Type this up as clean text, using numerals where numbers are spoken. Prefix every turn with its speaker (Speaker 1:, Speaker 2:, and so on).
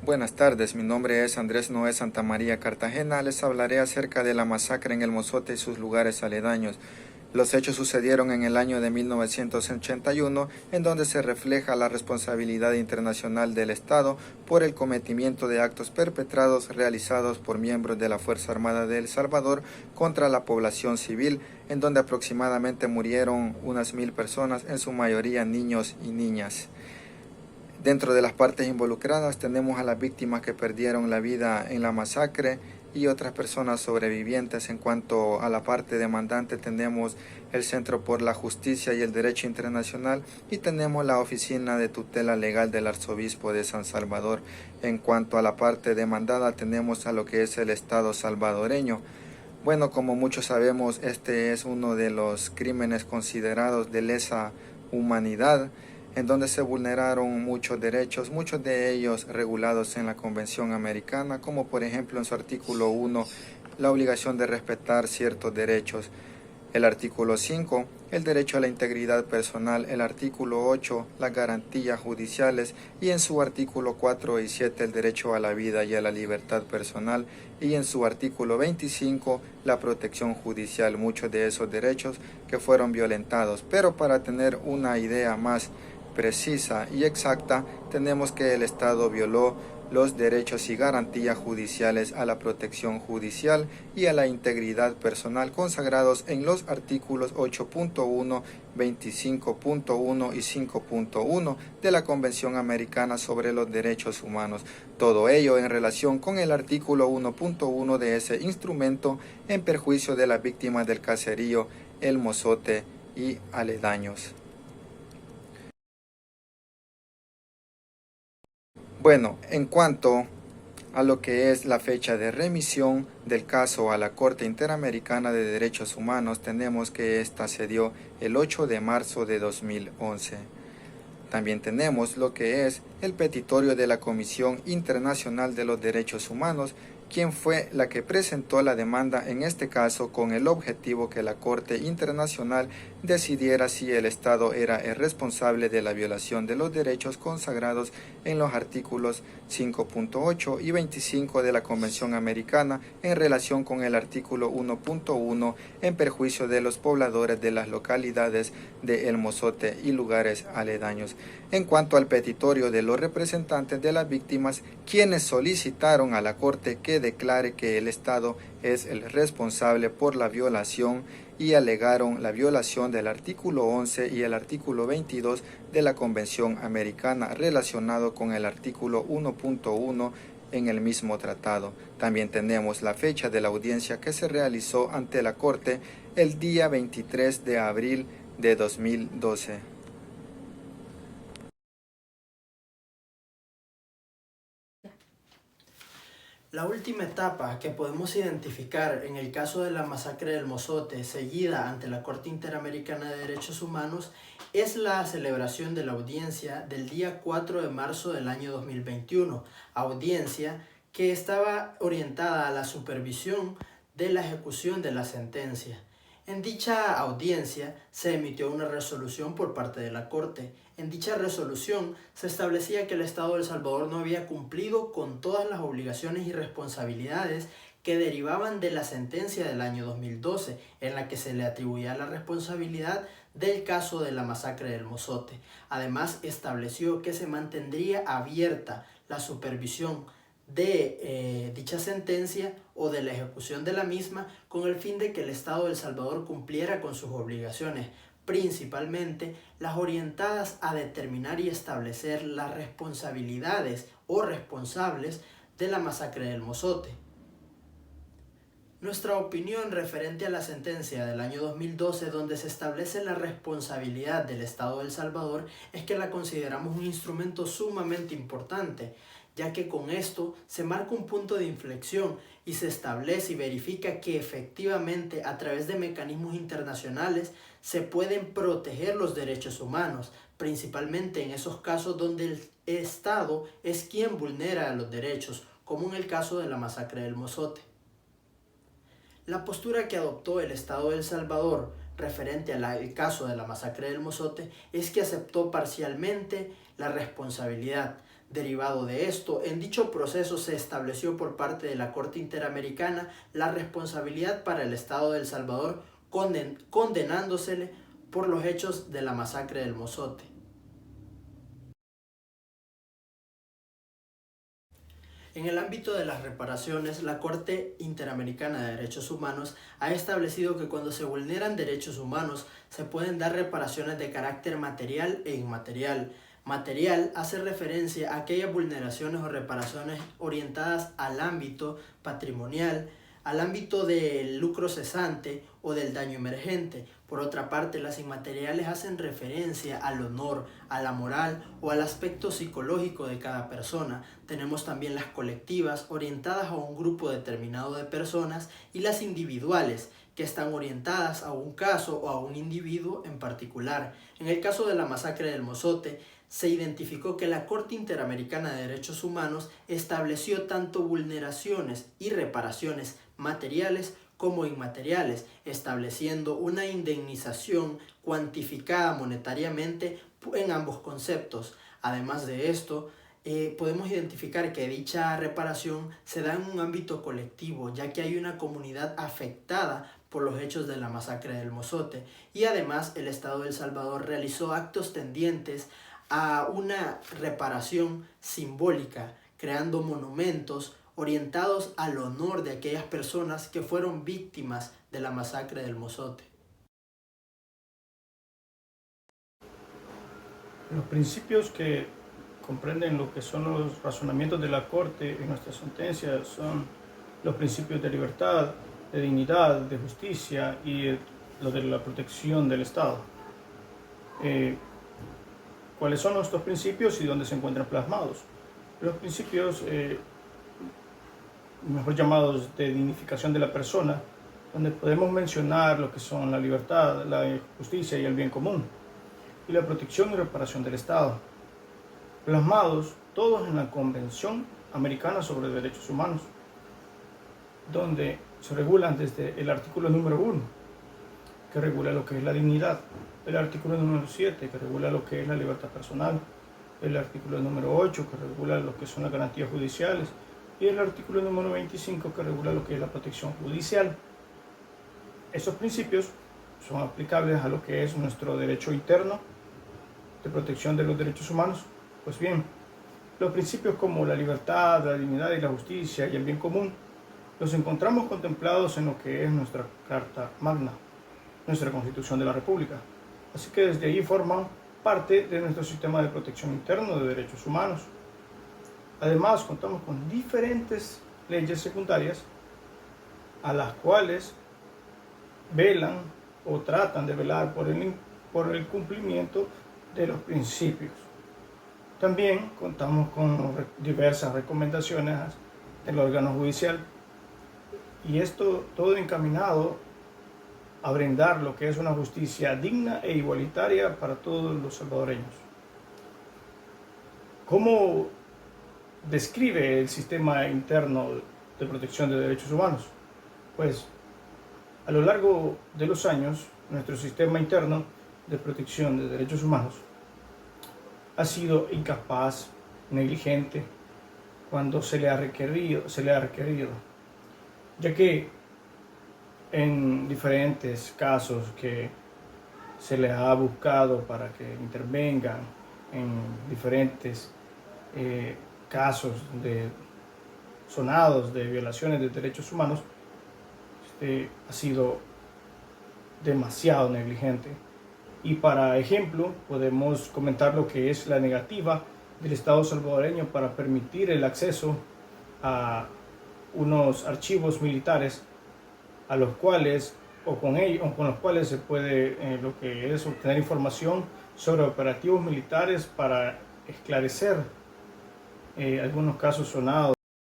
Speaker 1: Buenas tardes, mi nombre es Andrés Noé Santamaría Cartagena. Les hablaré acerca de la masacre en El Mozote y sus lugares aledaños. Los hechos sucedieron en el año de 1981, en donde se refleja la responsabilidad internacional del Estado por el cometimiento de actos perpetrados realizados por miembros de la Fuerza Armada de El Salvador contra la población civil, en donde aproximadamente murieron unas 1000 personas, en su mayoría niños y niñas. Dentro de las partes involucradas tenemos a las víctimas que perdieron la vida en la masacre y otras personas sobrevivientes. En cuanto a la parte demandante, tenemos el Centro por la Justicia y el Derecho Internacional y tenemos la Oficina de Tutela Legal del Arzobispo de San Salvador. En cuanto a la parte demandada, tenemos a lo que es el Estado salvadoreño. Bueno, como muchos sabemos, este es uno de los crímenes considerados de lesa humanidad, en donde se vulneraron muchos derechos, muchos de ellos regulados en la Convención Americana, como por ejemplo en su artículo 1, la obligación de respetar ciertos derechos; el artículo 5, el derecho a la integridad personal; el artículo 8, las garantías judiciales; y en su artículo 4 y 7, el derecho a la vida y a la libertad personal; y en su artículo 25, la protección judicial. Muchos de esos derechos que fueron violentados, pero para tener una idea más precisa y exacta, tenemos que el Estado violó los derechos y garantías judiciales a la protección judicial y a la integridad personal consagrados en los artículos 8.1, 25.1 y 5.1 de la Convención Americana sobre los Derechos Humanos. Todo ello en relación con el artículo 1.1 de ese instrumento, en perjuicio de las víctimas del caserío El Mozote y aledaños. Bueno, en cuanto a lo que es la fecha de remisión del caso a la Corte Interamericana de Derechos Humanos, tenemos que esta se dio el 8 de marzo de 2011. También tenemos lo que es el petitorio de la Comisión Internacional de los Derechos Humanos, quien fue la que presentó la demanda en este caso, con el objetivo que la Corte Internacional decidiera si el Estado era el responsable de la violación de los derechos consagrados en los artículos 5.8 y 25 de la Convención Americana en relación con el artículo 1.1 en perjuicio de los pobladores de las localidades de El Mozote y lugares aledaños. En cuanto al petitorio de los representantes de las víctimas, quienes solicitaron a la Corte que declare que el Estado es el responsable por la violación, y alegaron la violación del artículo 11 y el artículo 22 de la Convención Americana relacionado con el artículo 1.1 en el mismo tratado. También tenemos la fecha de la audiencia que se realizó ante la Corte el día 23 de abril de 2012.
Speaker 2: La última etapa que podemos identificar en el caso de la masacre del Mozote, seguida ante la Corte Interamericana de Derechos Humanos, es la celebración de la audiencia del día 4 de marzo del año 2021, audiencia que estaba orientada a la supervisión de la ejecución de la sentencia. En dicha audiencia se emitió una resolución por parte de la Corte. En dicha resolución se establecía que el Estado de El Salvador no había cumplido con todas las obligaciones y responsabilidades que derivaban de la sentencia del año 2012, en la que se le atribuía la responsabilidad del caso de la masacre del Mozote. Además, estableció que se mantendría abierta la supervisión de dicha sentencia o de la ejecución de la misma, con el fin de que el Estado de El Salvador cumpliera con sus obligaciones, principalmente las orientadas a determinar y establecer las responsabilidades o responsables de la masacre del Mozote. Nuestra opinión referente a la sentencia del año 2012, donde se establece la responsabilidad del Estado de El Salvador, es que la consideramos un instrumento sumamente importante, ya que con esto se marca un punto de inflexión y se establece y verifica que efectivamente a través de mecanismos internacionales se pueden proteger los derechos humanos, principalmente en esos casos donde el Estado es quien vulnera los derechos, como en el caso de la masacre del Mozote. La postura que adoptó el Estado de El Salvador referente al caso de la masacre del Mozote es que aceptó parcialmente la responsabilidad, Derivado de esto, en dicho proceso se estableció por parte de la Corte Interamericana la responsabilidad para el Estado de El Salvador, condenándosele por los hechos de la masacre del Mozote. En el ámbito de las reparaciones, la Corte Interamericana de Derechos Humanos ha establecido que cuando se vulneran derechos humanos se pueden dar reparaciones de carácter material e inmaterial. Material hace referencia a aquellas vulneraciones o reparaciones orientadas al ámbito patrimonial, al ámbito del lucro cesante o del daño emergente. Por otra parte, las inmateriales hacen referencia al honor, a la moral o al aspecto psicológico de cada persona. Tenemos también las colectivas, orientadas a un grupo determinado de personas, y las individuales, que están orientadas a un caso o a un individuo en particular. En el caso de la masacre del Mozote, se identificó que la Corte Interamericana de Derechos Humanos estableció tanto vulneraciones y reparaciones materiales como inmateriales, estableciendo una indemnización cuantificada monetariamente en ambos conceptos. Además de esto, podemos identificar que dicha reparación se da en un ámbito colectivo, ya que hay una comunidad afectada por los hechos de la masacre del Mozote, y además el Estado de El Salvador realizó actos tendientes a una reparación simbólica, creando monumentos orientados al honor de aquellas personas que fueron víctimas de la masacre del Mozote.
Speaker 3: Los principios que comprenden lo que son los razonamientos de la Corte en nuestra sentencia son los principios de libertad, de dignidad, de justicia y lo de la protección del Estado. ¿Cuáles son estos principios y dónde se encuentran plasmados? Los principios, mejor llamados de dignificación de la persona, donde podemos mencionar lo que son la libertad, la justicia y el bien común, y la protección y reparación del Estado, plasmados todos en la Convención Americana sobre Derechos Humanos, donde se regulan desde el artículo número 1, que regula lo que es la dignidad, el artículo número 7, que regula lo que es la libertad personal, el artículo número 8, que regula lo que son las garantías judiciales, y el artículo número 25, que regula lo que es la protección judicial. Esos principios son aplicables a lo que es nuestro derecho interno de protección de los derechos humanos. Pues bien, los principios como la libertad, la dignidad y la justicia y el bien común los encontramos contemplados en lo que es nuestra Carta Magna, nuestra Constitución de la República. Así que desde ahí forman parte de nuestro sistema de protección interno de derechos humanos. Además, contamos con diferentes leyes secundarias a las cuales velan o tratan de velar por el cumplimiento de los principios. También contamos con diversas recomendaciones del órgano judicial, y esto todo encaminado a brindar lo que es una justicia digna e igualitaria para todos los salvadoreños. ¿Cómo describe el sistema interno de protección de derechos humanos? Pues a lo largo de los años, nuestro sistema interno de protección de derechos humanos ha sido incapaz, negligente, cuando se le ha requerido, ya que en diferentes casos que se les ha buscado para que intervengan en diferentes casos sonados de violaciones de derechos humanos, ha sido demasiado negligente. Y para ejemplo, podemos comentar lo que es la negativa del Estado salvadoreño para permitir el acceso a unos archivos militares a los cuales con los cuales se puede lo que es obtener información sobre operativos militares para esclarecer algunos casos sonados